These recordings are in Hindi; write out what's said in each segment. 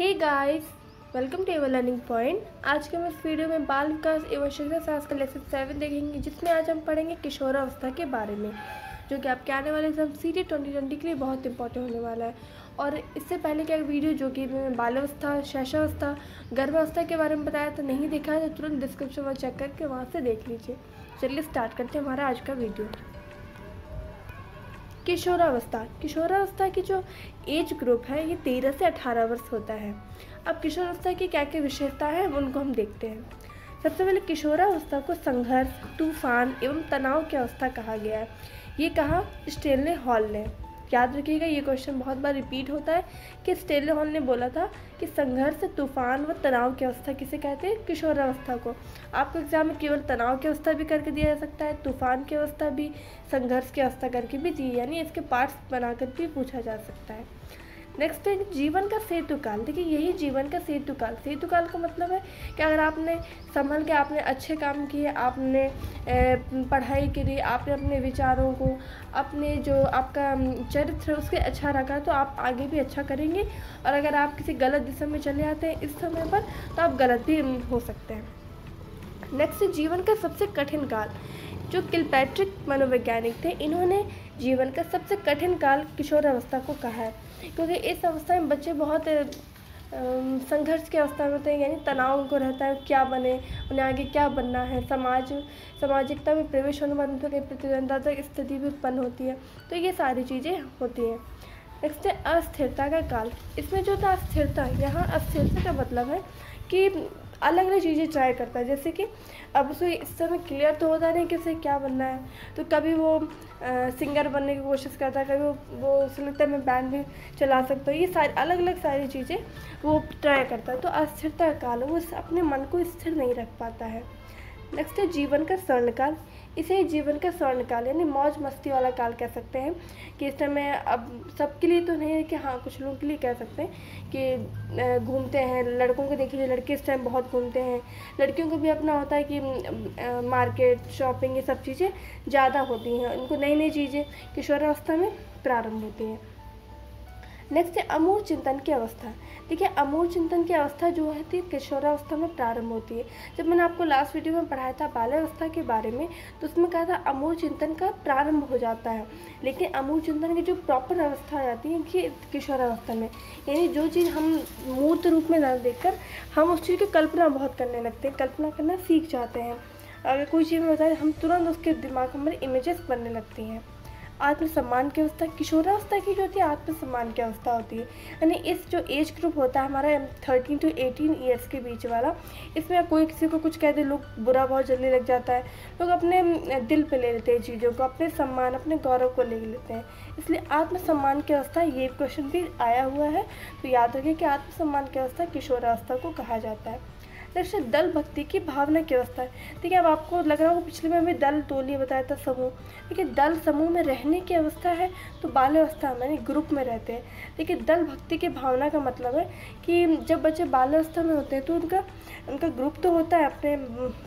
Hey guys, welcome to ever learning point. आज के हम इस वीडियो में बाल विकास एवं शिक्षा शास्त्र का लेसन 7 देखेंगे, जिसमें आज हम पढ़ेंगे किशोरावस्था के बारे में, जो कि आपके आने वाले एग्जाम सीटी 2020 के लिए बहुत इंपॉर्टेंट होने वाला है। और इससे पहले का एक वीडियो जो कि मैंने बाल्यावस्था, शैशवावस्था, गर्भावस्था के बारे में बताया तो नहीं देखा है तो तुरंत डिस्क्रिप्शन में चेक करके वहाँ से देख लीजिए। चलिए स्टार्ट करते हैं हमारा आज का वीडियो। किशोरावस्था की जो एज ग्रुप है ये 13 से 18 वर्ष होता है। अब किशोरावस्था की क्या क्या विशेषता है उनको हम देखते हैं। सबसे पहले किशोरावस्था को संघर्ष, तूफान एवं तनाव की अवस्था कहा गया है। ये कहा स्टेनले हॉल ने। याद रखिएगा, ये क्वेश्चन बहुत बार रिपीट होता है कि स्टेनले हॉल ने बोला था कि संघर्ष, तूफान व तनाव की अवस्था किसे कहते हैं? किशोरावस्था को। आपको एग्जाम में केवल तनाव की अवस्था भी करके दिया जा सकता है, तूफान की अवस्था भी, संघर्ष की अवस्था करके भी दी, यानी इसके पार्ट्स बनाकर भी पूछा जा सकता है। नेक्स्ट है जीवन का सेतुकाल। देखिए, यही जीवन का सेतुकाल का मतलब है कि अगर आपने संभल के, आपने अच्छे काम किए, आपने पढ़ाई करी, आपने अपने विचारों को, अपने जो आपका चरित्र उसके अच्छा रखा तो आप आगे भी अच्छा करेंगे। और अगर आप किसी गलत दिशा में चले आते हैं इस समय पर तो आप गलत भी हो सकते हैं। नेक्स्ट है जीवन का सबसे कठिन काल। जो किलपैट्रिक मनोवैज्ञानिक थे, इन्होंने जीवन का सबसे कठिन काल किशोरावस्था को कहा है, क्योंकि इस अवस्था में बच्चे बहुत संघर्ष की अवस्था में होते हैं, यानी तनाव उनको रहता है क्या बने, उन्हें आगे क्या बनना है, सामाजिकता में प्रवेश होने बाद उनकी प्रतिद्वंद्विता स्थिति भी उत्पन्न होती है, तो ये सारी चीज़ें होती हैं। नेक्स्ट है अस्थिरता का काल। इसमें जो था अस्थिरता, यहाँ अस्थिरता का मतलब है कि अलग अलग चीज़ें ट्राई करता है। जैसे कि अब उसे इस समय क्लियर तो होता नहीं कि उसे क्या बनना है, तो कभी वो सिंगर बनने की कोशिश करता है, कभी वो उसे लगता है मैं बैंड भी चला सकता हूँ। ये सारी अलग अलग सारी चीज़ें वो ट्राई करता है, तो अस्थिरता का काल, वो अपने मन को स्थिर नहीं रख पाता है। नेक्स्ट है जीवन का स्वर्णकाल। इसे जीवन का स्वर्णकाल यानी मौज मस्ती वाला काल कह सकते हैं, कि इस समय अब सबके लिए तो नहीं है कि हाँ, कुछ लोगों के लिए कह सकते हैं कि घूमते हैं। लड़कों को देखिए, लड़के इस टाइम बहुत घूमते हैं, लड़कियों को भी अपना होता है कि मार्केट, शॉपिंग, ये सब चीज़ें ज़्यादा होती हैं, उनको नई नई चीज़ें किशोरावस्था में प्रारंभ होती हैं। नेक्स्ट है अमूर्त चिंतन की अवस्था। देखिए, अमूर्त चिंतन की अवस्था जो है थी किशोरावस्था में प्रारंभ होती है। जब मैंने आपको लास्ट वीडियो में पढ़ाया था बाल्यावस्था के बारे में, तो उसमें कहा था अमूर्त चिंतन का प्रारंभ हो जाता है, लेकिन अमूर्त चिंतन की जो प्रॉपर अवस्था आ जाती है कि किशोरावस्था में, यानी जो चीज़ हम मूर्त रूप में न देखकर हम उस चीज़ की कल्पना बहुत करने लगते हैं, कल्पना करना सीख जाते हैं। अगर कोई चीज़ में बताए, हम तुरंत उसके दिमाग में इमेजेस बनने लगती हैं। आत्मसम्मान की अवस्था, किशोरावस्था की जो होती है आत्मसम्मान की अवस्था होती है, यानी इस जो एज ग्रुप होता है हमारा 13 to 18 ईयर्स के बीच वाला, इसमें कोई किसी को कुछ कहते, लोग बुरा बहुत जल्दी लग जाता है, लोग अपने दिल पे ले लेते हैं चीज़ों को, अपने सम्मान, अपने गौरव को ले लेते हैं, इसलिए आत्मसम्मान की अवस्था, ये क्वेश्चन भी आया हुआ है, तो याद रखिए कि आत्मसम्मान की अवस्था किशोरावस्था को कहा जाता है। नेक्स्ट दल भक्ति की भावना की अवस्था। देखिए, अब आपको लग रहा होगा पिछले में हमें दल टोली बताया था, समूह। देखिए, दल समूह में रहने की अवस्था है तो बाल्यावस्था में, यानी ग्रुप में रहते हैं। देखिए, दल भक्ति की भावना का मतलब है कि जब बच्चे बाल्यावस्था में होते हैं तो उनका ग्रुप तो होता है, अपने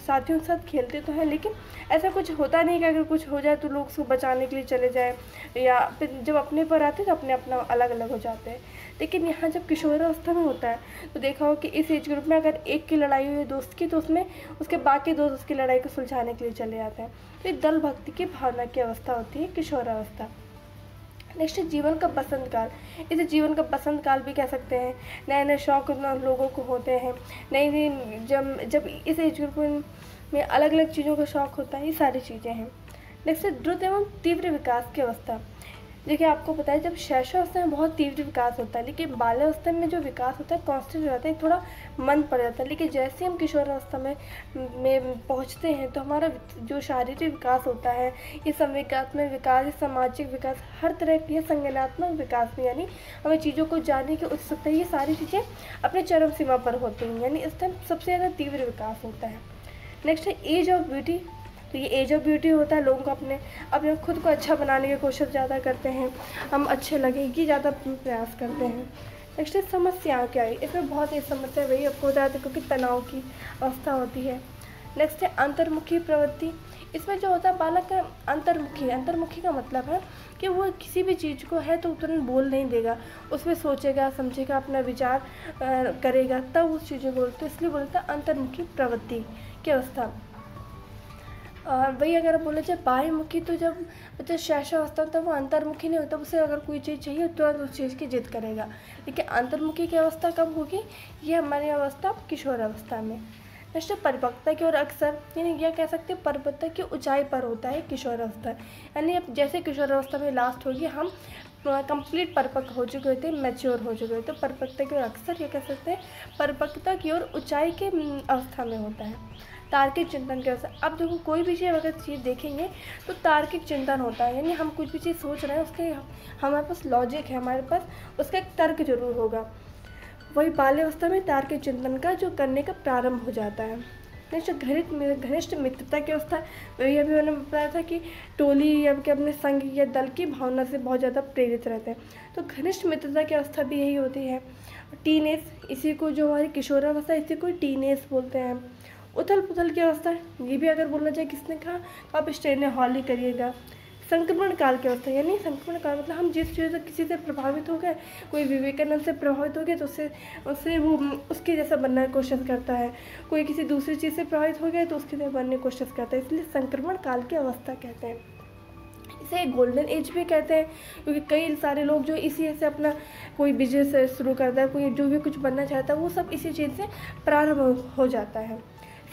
साथियों के साथ खेलते तो हैं, लेकिन ऐसा कुछ होता नहीं कि अगर कुछ हो जाए तो लोग उसको बचाने के लिए चले जाएँ, या फिर जब अपने पर आते हैं तो अपने अपना अलग अलग हो जाते हैं। लेकिन यहाँ जब किशोरावस्था में होता है तो देखा हो कि इस एज ग्रुप में अगर एक की लड़ाई हुई दोस्त की, तो उसमें उसके बाकी दोस्त उसकी लड़ाई को सुलझाने के लिए चले जाते हैं। तो ये दल भक्ति की भावना की अवस्था होती है किशोरावस्था। नेक्स्ट है जीवन का बसंत काल। इसे जीवन का बसंत काल भी कह सकते हैं। नए नए शौक लोगों को होते हैं, नई नई जब इस एज ग्रुप में अलग अलग चीज़ों का शौक होता है, ये सारी चीज़ें हैं। नेक्स्ट है द्रुत एवं तीव्र विकास की अवस्था। देखिए, आपको पता है जब शैशवावस्था में बहुत तीव्र विकास होता है, लेकिन बाल्यावस्था में जो विकास होता है कांस्टेंट रहता है, थोड़ा मंद पड़ जाता है। लेकिन जैसे हम किशोरावस्था में पहुंचते हैं तो हमारा जो शारीरिक विकास होता है, ये संवेगात्मक विकास, ये सामाजिक विकास, हर तरह की संज्ञानात्मक विकास में, यानी हमें चीज़ों को जानने की उत्सुकता, ये सारी चीज़ें अपने चरम सीमा पर होती हैं, यानी इस टाइम सबसे ज़्यादा तीव्र विकास होता है। नेक्स्ट है एज ऑफ ब्यूटी। तो ये एज ऑफ ब्यूटी होता है, लोगों को अपने खुद को अच्छा बनाने की कोशिश ज़्यादा करते हैं, हम अच्छे लगेगी ज़्यादा प्रयास करते हैं। नेक्स्ट समस्याएं क्या है, इसमें बहुत ही समस्या वही आपको बताया था, क्योंकि तनाव की अवस्था होती है। नेक्स्ट है अंतर्मुखी प्रवृत्ति। इसमें जो होता है बालक का अंतर्मुखी का मतलब है कि वो किसी भी चीज़ को है तो तुरंत बोल नहीं देगा, उसमें सोचेगा, समझेगा, अपना विचार करेगा, तब उस चीज़ को बोलते, इसलिए बोलता है अंतर्मुखी प्रवृत्ति की अवस्था। और वही अगर बोले जाए बाह्यमुखी, तो जब बच्चा शैशव अवस्था तब वो अंतर्मुखी नहीं होता, उसे अगर कोई चीज़ चाहिए तुरंत उस चीज़ की जिद करेगा। लेकिन अंतर्मुखी की अवस्था कब होगी, ये हमारी अवस्था किशोर अवस्था में। नेक्स्ट है परिपक्वता की ओर अक्सर, यानी यह कह सकते हैं परिपक्वता की ऊंचाई पर होता है किशोर अवस्था। यानी अब जैसे किशोर अवस्था में लास्ट होगी, हम कंप्लीट परिपक्व हो चुके होते हैं, मैच्योर हो चुके होते हैं। परिपक्वता की ओर अक्सर ये कह सकते हैं परिपक्वता की ओर ऊंचाई के अवस्था में होता है। तार्किक चिंतन के अवस्था, अब देखो कोई भी चीज़ अगर चीज़ देखेंगे तो तार्किक चिंतन होता है, यानी हम कुछ भी चीज़ सोच रहे हैं उसके हमारे पास लॉजिक है, हमारे पास उसका एक तर्क जरूर होगा। वही बाल्यावस्था में तार्किक चिंतन का जो करने का प्रारंभ हो जाता है। नेक्स्ट घनिष्ठ मित्रता की अवस्था, वही अभी मैंने बताया था कि टोली या कि अपने संघ या दल की भावना से बहुत ज़्यादा प्रेरित रहते हैं, तो घनिष्ठ मित्रता की अवस्था भी यही होती है। टीनेज, इसी को जो हमारी किशोरावस्था, इसी को टीनेज बोलते हैं। उथल पुथल की अवस्था, ये भी अगर बोलना चाहिए किसने कहा, तो आप स्टेन हॉल ही करिएगा। संक्रमण काल की अवस्था, यानी संक्रमण काल मतलब हम जिस चीज़ से किसी से प्रभावित हो गए, कोई विवेकानंद से प्रभावित हो गया तो उससे वो उसके जैसा बनने की कोशिश करता है, कोई किसी दूसरी चीज़ से प्रभावित हो गया तो उसके जैसा बनने की कोशिश करता है, इसलिए संक्रमण काल की अवस्था कहते हैं। इसे गोल्डन एज भी कहते हैं, क्योंकि कई सारे लोग जो इसी से अपना कोई बिजनेस शुरू करता है, कोई जो भी कुछ बनना चाहता है, वो सब इसी चीज़ से प्रारंभ हो जाता है।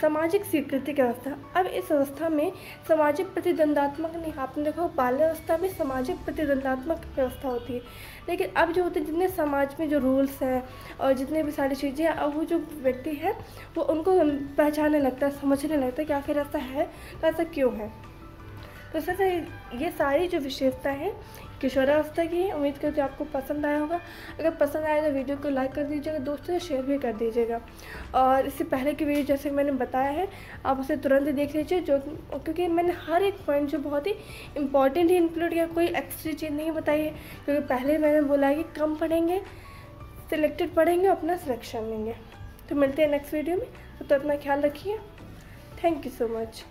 सामाजिक स्वीकृति की अवस्था, अब इस अवस्था में सामाजिक प्रतिद्वंदात्मक नहीं, आपने देखा बाल्यावस्था में सामाजिक प्रतिद्वंदात्मक व्यवस्था होती है, लेकिन अब जो होते हैं जितने समाज में जो रूल्स हैं और जितने भी सारी चीज़ें, अब वो जो व्यक्ति है वो उनको पहचानने लगता है, समझने लगता है कि आखिर ऐसा है तो ऐसा क्यों है। तो सर ये सारी जो विशेषता है किशोरावस्था की है। उम्मीद करती हूँ आपको पसंद आया होगा। अगर पसंद आया तो वीडियो को लाइक कर दीजिएगा, दोस्तों से शेयर भी कर दीजिएगा। और इससे पहले की वीडियो जैसे मैंने बताया है आप उसे तुरंत ही देख लीजिए, जो क्योंकि मैंने हर एक पॉइंट जो बहुत ही इंपॉर्टेंट ही इंक्लूड किया, कोई एक्स्ट्रा चीज़ नहीं बताई है, क्योंकि पहले मैंने बोला है कि कम पढ़ेंगे, सिलेक्टेड पढ़ेंगे, अपना सिलेक्शन लेंगे। तो मिलते हैं नेक्स्ट वीडियो में, तो अपना ख्याल रखिए। Thank you so much.